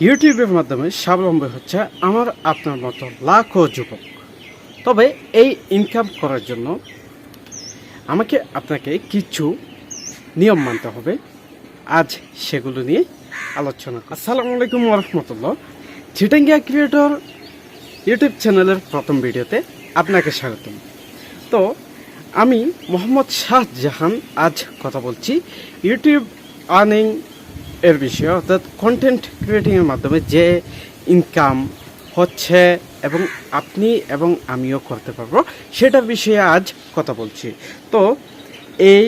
ইউটিউবের মাধ্যমে স্বাবলম্বী হচ্ছে আমার আপনার মতো লাখো যুবক। তবে এই ইনকাম করার জন্য আপনাকে কিছু নিয়ম মানতে হবে। আজ সেগুলো নিয়ে আলোচনা। আসসালামু আলাইকুম ওয়া রাহমাতুল্লাহ। চিটাঙ্গা ক্রিয়েটর ইউটিউব চ্যানেলের প্রথম ভিডিওতে আপনাকে স্বাগতম। তো আমি মোহাম্মদ শাহজাহান আজ কথা বলছি ইউটিউব আর্নিং এর বিষয়ে, অর্থাৎ কন্টেন্ট ক্রিয়েটিংয়ের মাধ্যমে যে ইনকাম হচ্ছে এবং আপনি এবং আমিও করতে পারবো সেটার বিষয়ে আজ কথা বলছি। তো এই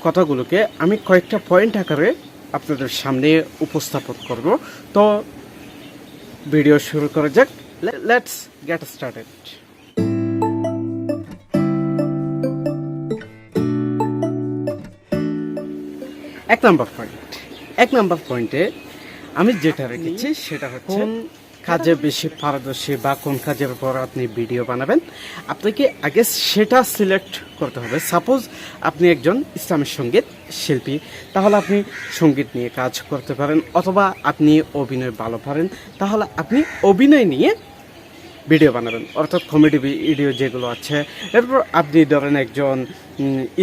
কথাগুলোকে আমি কয়েকটা পয়েন্ট আকারে আপনাদের সামনে উপস্থাপন করব। তো ভিডিও শুরু করা যাক। Let's get started. এক নাম্বার পয়েন্টে আমি যেটা রেখেছি সেটা হচ্ছে কোন কাজে বেশি পারদর্শী বা কোন কাজের উপর আপনি ভিডিও বানাবেন, আপনাকে আগে সেটা সিলেক্ট করতে হবে। সাপোজ আপনি একজন ইসলামী সঙ্গীত শিল্পী, তাহলে আপনি সঙ্গীত নিয়ে কাজ করতে পারেন, অথবা আপনি অভিনয় ভালো পারেন, তাহলে আপনি অভিনয় নিয়ে ভিডিও বানাবেন, অর্থাৎ কমেডি ভিডিও যেগুলো আছে। এরপর আপনি ধরেন একজন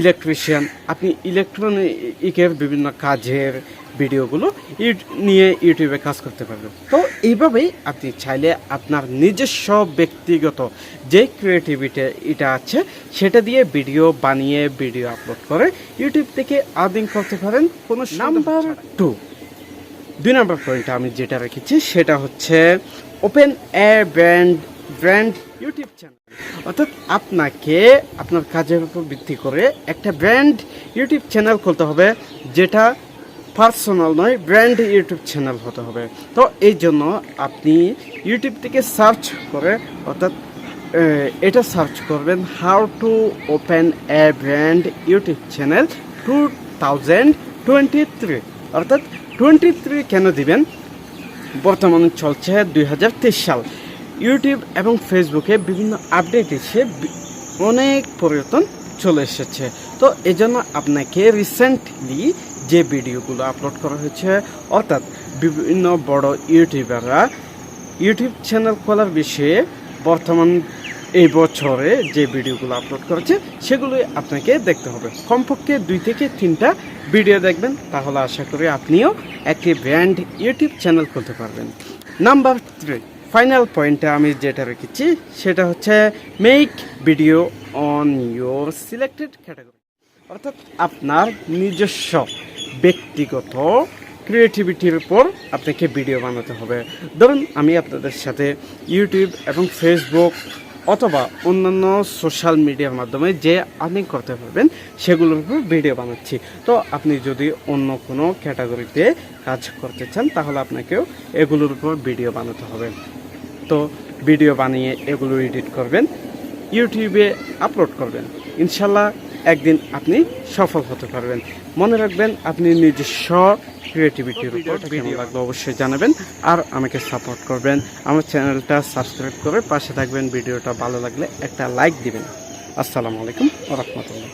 ইলেকট্রিশিয়ান, আপনি ইলেকট্রনিকের বিভিন্ন কাজের ভিডিওগুলো নিয়ে ইউটিউবে কাজ করতে পারবেন। তো এইভাবেই আপনি চাইলে আপনার নিজস্ব ব্যক্তিগত যে ক্রিয়েটিভিটি এটা আছে সেটা দিয়ে ভিডিও বানিয়ে ভিডিও আপলোড করে ইউটিউব থেকে আর্নিং করতে পারেন। কোনো নাম্বার 2 নাম্বার পয়েন্টে আমি যেটা রেখেছি সেটা হচ্ছে ওপেন এ ব্র্যান্ড ইউটিউব চ্যানেল, অর্থাৎ আপনাকে আপনার কাজের উপর ভিত্তি করে একটা ব্র্যান্ড ইউটিউব চ্যানেল খুলতে হবে, যেটা পার্সোনাল নয়, ব্র্যান্ড ইউটিউব চ্যানেল হতে হবে। তো এই জন্য আপনি ইউটিউব থেকে সার্চ করে, অর্থাৎ এটা সার্চ করবেন how to open A brand YouTube channel 2023, অর্থাৎ 23 কেন দিবেন, বর্তমানে চলছে 2023 সাল। ইউটিউব এবং ফেসবুকে বিভিন্ন আপডেট এসে অনেক পরিবর্তন চলে এসেছে। তো এই জন্য আপনাকে রিসেন্টলি যে ভিডিওগুলো আপলোড করা হয়েছে, অর্থাৎ বিভিন্ন বড় ইউটিউবাররা ইউটিউব চ্যানেল খোলার বিষয়ে বর্তমান এই বছরে যে ভিডিওগুলো আপলোড করেছে সেগুলোই আপনাকে দেখতে হবে। কমপক্ষে 2 থেকে 3টা ভিডিও দেখবেন, তাহলে আশা করি আপনিও একটি ব্র্যান্ড ইউটিউব চ্যানেল খুলতে পারবেন। নাম্বার 3 ফাইনাল পয়েন্টে আমি যেটা রেখেছি সেটা হচ্ছে make video on your selected category, অর্থাৎ আপনার নিজস্ব ব্যক্তিগত ক্রিয়েটিভিটির উপর আপনাকে ভিডিও বানাতে হবে। ধরুন আমি আপনাদের সাথে ইউটিউব এবং ফেসবুক অথবা অন্যান্য সোশ্যাল মিডিয়ার মাধ্যমে যে আর্নিং করতে পারবেন সেগুলোর উপর ভিডিও বানাচ্ছি। তো আপনি যদি অন্য কোনো ক্যাটাগরিতে কাজ করতে চান তাহলে আপনাকেও এগুলোর উপর ভিডিও বানাতে হবে। তো ভিডিও বানিয়ে এগুলো এডিট করবেন, ইউটিউবে আপলোড করবেন, ইনশাল্লাহ একদিন আপনি সফল হতে পারবেন। মনে রাখবেন আপনি নিজস্ব ক্রিয়েটিভিটির উপর ভিডিও লাগলে অবশ্যই জানাবেন, আর আমাকে সাপোর্ট করবেন। আমার চ্যানেলটা সাবস্ক্রাইব করে পাশে থাকবেন। ভিডিওটা ভালো লাগলে একটা লাইক দিবেন। আসসালামু আলাইকুম ওয়া রাহমাতুল্লাহ।